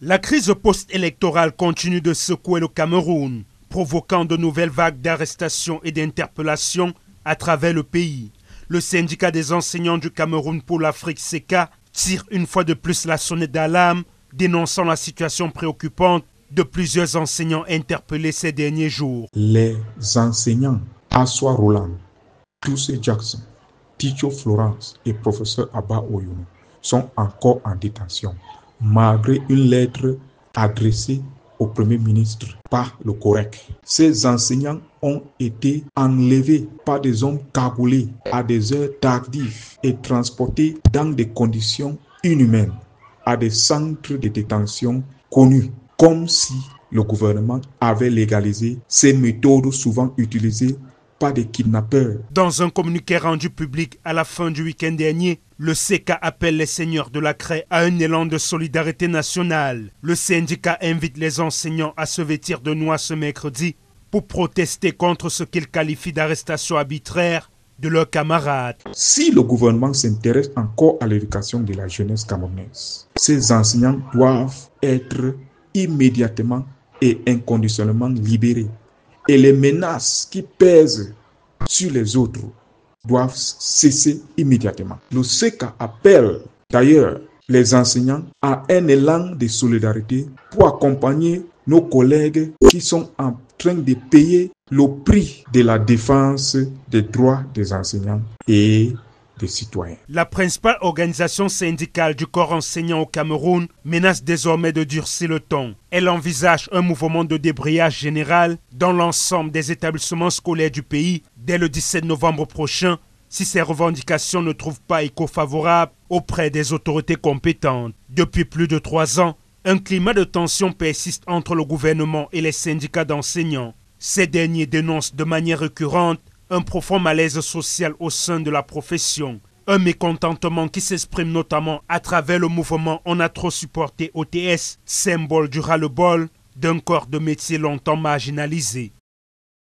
La crise post-électorale continue de secouer le Cameroun, provoquant de nouvelles vagues d'arrestations et d'interpellations à travers le pays. Le syndicat des enseignants du Cameroun pour l'Afrique (SECA) tire une fois de plus la sonnette d'alarme, dénonçant la situation préoccupante de plusieurs enseignants interpellés ces derniers jours. Les enseignants Aswa Roland, Toussé Jackson, Ticho Florence et professeur Abba Oyuno sont encore en détention, malgré une lettre adressée au Premier ministre par le COREC. Ces enseignants ont été enlevés par des hommes cagoulés à des heures tardives et transportés dans des conditions inhumaines à des centres de détention connus, comme si le gouvernement avait légalisé ces méthodes souvent utilisées par des kidnappeurs. Dans un communiqué rendu public à la fin du week-end dernier, le SECA appelle les seigneurs de la craie à un élan de solidarité nationale. Le syndicat invite les enseignants à se vêtir de noir ce mercredi pour protester contre ce qu'il qualifie d'arrestation arbitraire de leurs camarades. Si le gouvernement s'intéresse encore à l'éducation de la jeunesse camerounaise, ces enseignants doivent être immédiatement et inconditionnellement libérés. Et les menaces qui pèsent sur les autres doivent cesser immédiatement. Le SECA appelle d'ailleurs les enseignants à un élan de solidarité pour accompagner nos collègues qui sont en train de payer le prix de la défense des droits des enseignants et des citoyens. La principale organisation syndicale du corps enseignant au Cameroun menace désormais de durcir le ton. Elle envisage un mouvement de débrayage général dans l'ensemble des établissements scolaires du pays dès le 17 novembre prochain si ces revendications ne trouvent pas écho favorable auprès des autorités compétentes. Depuis plus de 3 ans, un climat de tension persiste entre le gouvernement et les syndicats d'enseignants. Ces derniers dénoncent de manière récurrente un profond malaise social au sein de la profession. Un mécontentement qui s'exprime notamment à travers le mouvement On a trop supporté OTS, symbole du ras-le-bol d'un corps de métier longtemps marginalisé.